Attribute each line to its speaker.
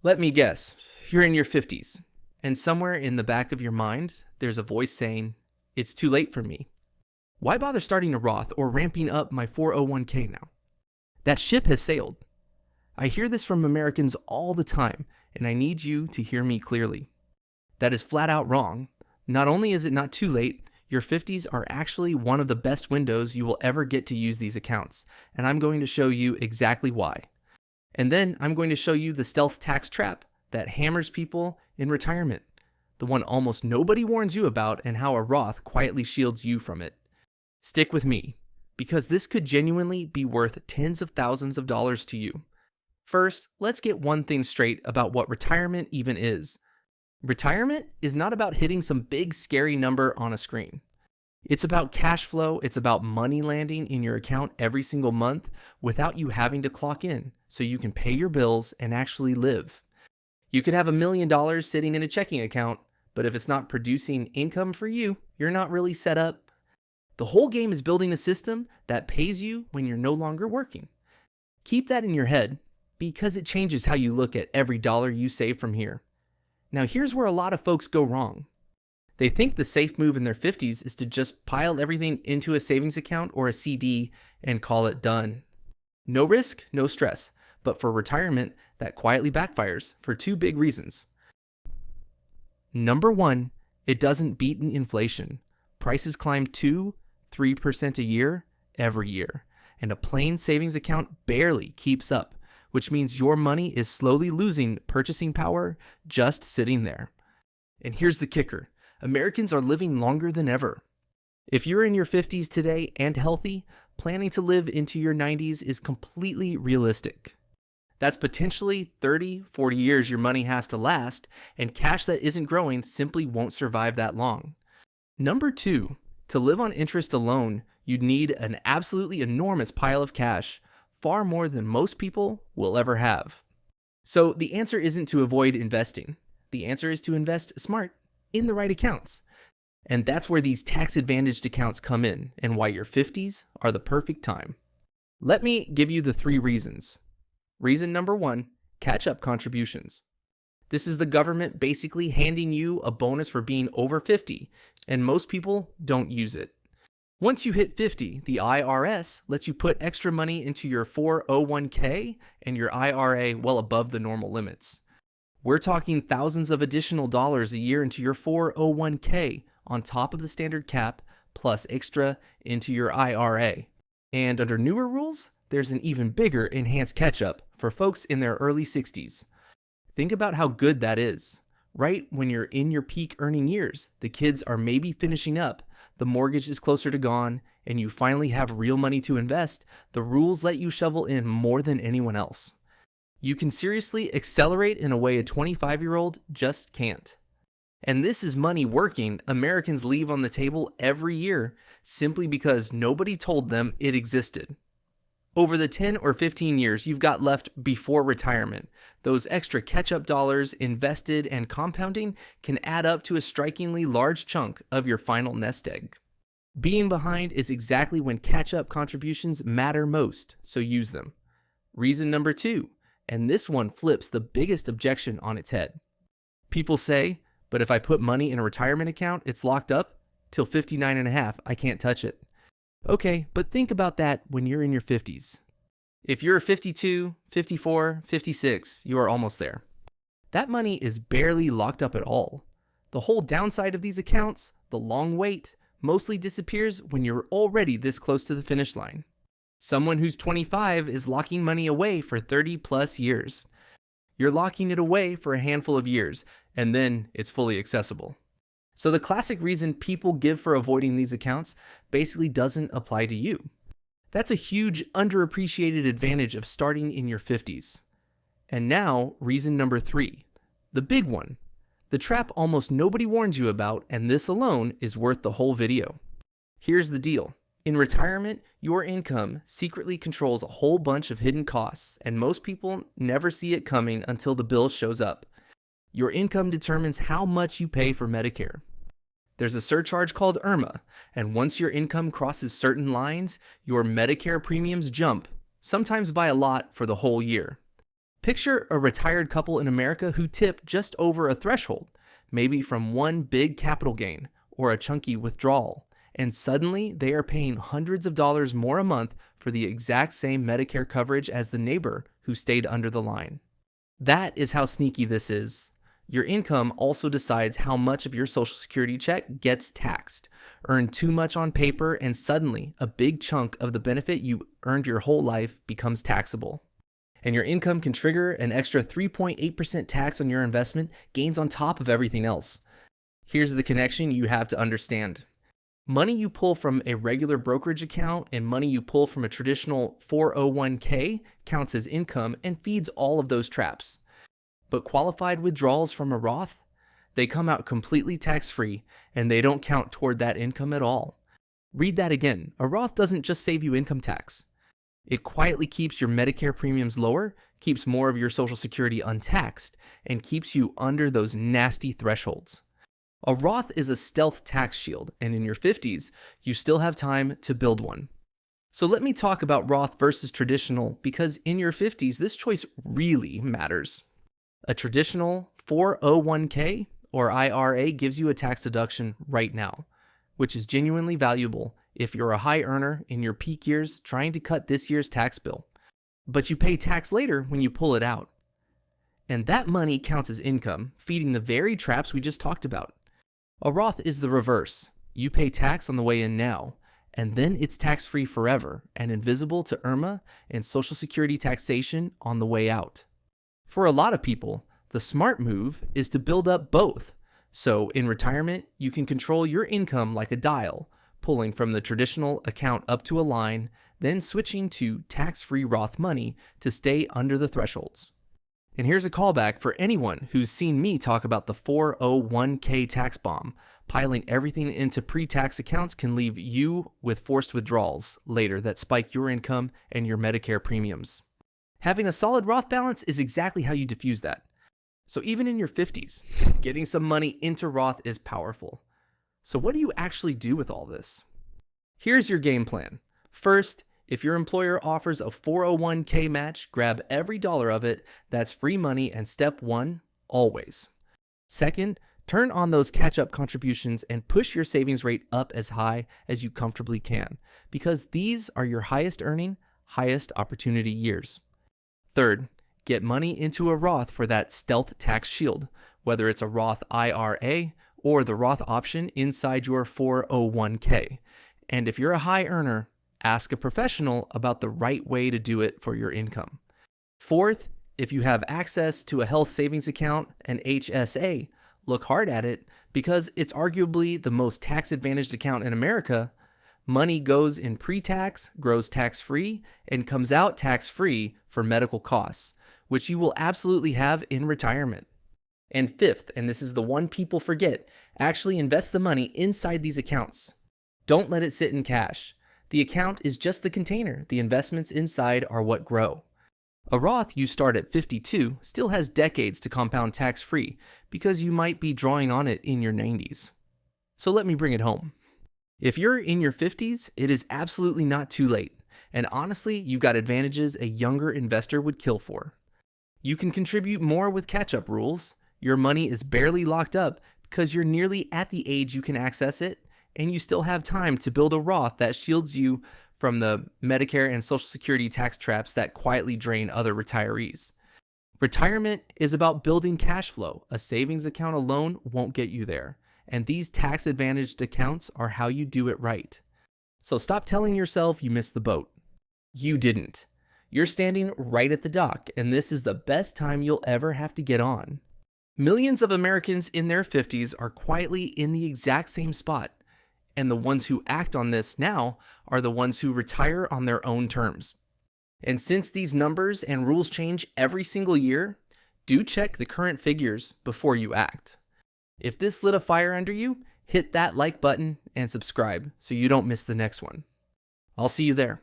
Speaker 1: Let me guess, you're in your 50s, and somewhere in the back of your mind, there's a voice saying, it's too late for me. Why bother starting a Roth or ramping up my 401k now? That ship has sailed. I hear this from Americans all the time, and I need you to hear me clearly. That is flat out wrong. Not only is it not too late, your 50s are actually one of the best windows you will ever get to use these accounts, and I'm going to show you exactly why. And then I'm going to show you the stealth tax trap that hammers people in retirement, the one almost nobody warns you about, and how a Roth quietly shields you from it. Stick with me, because this could genuinely be worth tens of thousands of dollars to you. First, let's get one thing straight about what retirement even is. Retirement is not about hitting some big scary number on a screen. It's about cash flow, it's about money landing in your account every single month without you having to clock in, so you can pay your bills and actually live. You could have $1 million sitting in a checking account, but if it's not producing income for you, you're not really set up. The whole game is building a system that pays you when you're no longer working. Keep that in your head, because it changes how you look at every dollar you save from here. Now here's where a lot of folks go wrong. They think the safe move in their 50s is to just pile everything into a savings account or a CD and call it done. No risk, no stress. But for retirement, that quietly backfires for two big reasons. Number one, it doesn't beat inflation. Prices climb 2-3% a year every year, and a plain savings account barely keeps up, which means your money is slowly losing purchasing power just sitting there. And here's the kicker. Americans are living longer than ever. If you're in your 50s today and healthy, planning to live into your 90s is completely realistic. That's potentially 30-40 years your money has to last, and cash that isn't growing simply won't survive that long. Number two, to live on interest alone, you'd need an absolutely enormous pile of cash, far more than most people will ever have. So the answer isn't to avoid investing. The answer is to invest smart in the right accounts. And that's where these tax-advantaged accounts come in, and why your 50s are the perfect time. Let me give you the 3 reasons. Reason number 1, catch-up contributions. This is the government basically handing you a bonus for being over 50, and most people don't use it. Once you hit 50, the IRS lets you put extra money into your 401k and your IRA well above the normal limits. We're talking thousands of additional dollars a year into your 401k on top of the standard cap, plus extra into your IRA. And under newer rules, there's an even bigger enhanced catch-up for folks in their early 60s. Think about how good that is. Right when you're in your peak earning years, the kids are maybe finishing up, the mortgage is closer to gone, and you finally have real money to invest, the rules let you shovel in more than anyone else. You can seriously accelerate in a way a 25-year-old just can't. And this is money working Americans leave on the table every year simply because nobody told them it existed. Over the 10 or 15 years you've got left before retirement, those extra catch-up dollars invested and compounding can add up to a strikingly large chunk of your final nest egg. Being behind is exactly when catch-up contributions matter most, so use them. Reason number 2, and this one flips the biggest objection on its head. People say, but if I put money in a retirement account, it's locked up till 59 and a half, I can't touch it. Okay, but think about that when you're in your 50s. If you're 52, 54, 56, you are almost there. That money is barely locked up at all. The whole downside of these accounts, the long wait, mostly disappears when you're already this close to the finish line. Someone who's 25 is locking money away for 30 plus years. You're locking it away for a handful of years, and then it's fully accessible. So the classic reason people give for avoiding these accounts basically doesn't apply to you. That's a huge underappreciated advantage of starting in your 50s. And now, reason number 3, the big one. The trap almost nobody warns you about, and this alone is worth the whole video. Here's the deal. In retirement, your income secretly controls a whole bunch of hidden costs, and most people never see it coming until the bill shows up. Your income determines how much you pay for Medicare. There's a surcharge called IRMAA, and once your income crosses certain lines, your Medicare premiums jump, sometimes by a lot for the whole year. Picture a retired couple in America who tip just over a threshold, maybe from one big capital gain or a chunky withdrawal, and suddenly they are paying hundreds of dollars more a month for the exact same Medicare coverage as the neighbor who stayed under the line. That is how sneaky this is. Your income also decides how much of your Social Security check gets taxed. Earn too much on paper, and suddenly a big chunk of the benefit you earned your whole life becomes taxable. And your income can trigger an extra 3.8% tax on your investment gains on top of everything else. Here's the connection you have to understand. Money you pull from a regular brokerage account and money you pull from a traditional 401k counts as income and feeds all of those traps. But qualified withdrawals from a Roth, they come out completely tax-free and they don't count toward that income at all. Read that again. A Roth doesn't just save you income tax. It quietly keeps your Medicare premiums lower, keeps more of your Social Security untaxed, and keeps you under those nasty thresholds. A Roth is a stealth tax shield, and in your 50s, you still have time to build one. So let me talk about Roth versus traditional, because in your 50s, this choice really matters. A traditional 401k or IRA gives you a tax deduction right now, which is genuinely valuable if you're a high earner in your peak years trying to cut this year's tax bill. But you pay tax later when you pull it out. And that money counts as income, feeding the very traps we just talked about. A Roth is the reverse. You pay tax on the way in now, and then it's tax-free forever and invisible to IRMAA and Social Security taxation on the way out. For a lot of people, the smart move is to build up both. So in retirement, you can control your income like a dial, pulling from the traditional account up to a line, then switching to tax-free Roth money to stay under the thresholds. And here's a callback for anyone who's seen me talk about the 401k tax bomb. Piling everything into pre-tax accounts can leave you with forced withdrawals later that spike your income and your Medicare premiums. Having a solid Roth balance is exactly how you diffuse that. So even in your 50s, getting some money into Roth is powerful. So what do you actually do with all this? Here's your game plan. First, if your employer offers a 401k match, grab every dollar of it. That's free money and step one, always. Second, turn on those catch-up contributions and push your savings rate up as high as you comfortably can, because these are your highest earning, highest opportunity years. Third, get money into a Roth for that stealth tax shield, whether it's a Roth IRA or the Roth option inside your 401k. And if you're a high earner, ask a professional about the right way to do it for your income. Fourth, if you have access to a health savings account, an HSA, look hard at it because it's arguably the most tax-advantaged account in America. Money goes in pre-tax, grows tax-free, and comes out tax-free for medical costs, which you will absolutely have in retirement. And fifth, and this is the one people forget, actually invest the money inside these accounts. Don't let it sit in cash. The account is just the container. The investments inside are what grow. A Roth you start at 52 still has decades to compound tax-free because you might be drawing on it in your 90s. So let me bring it home. If you're in your 50s, it is absolutely not too late. And honestly, you've got advantages a younger investor would kill for. You can contribute more with catch-up rules. Your money is barely locked up because you're nearly at the age you can access it, and you still have time to build a Roth that shields you from the Medicare and Social Security tax traps that quietly drain other retirees. Retirement is about building cash flow. A savings account alone won't get you there, and these tax-advantaged accounts are how you do it right. So stop telling yourself you missed the boat. You didn't. You're standing right at the dock, and this is the best time you'll ever have to get on. Millions of Americans in their 50s are quietly in the exact same spot, and the ones who act on this now are the ones who retire on their own terms. And since these numbers and rules change every single year, do check the current figures before you act. If this lit a fire under you, hit that like button and subscribe so you don't miss the next one. I'll see you there.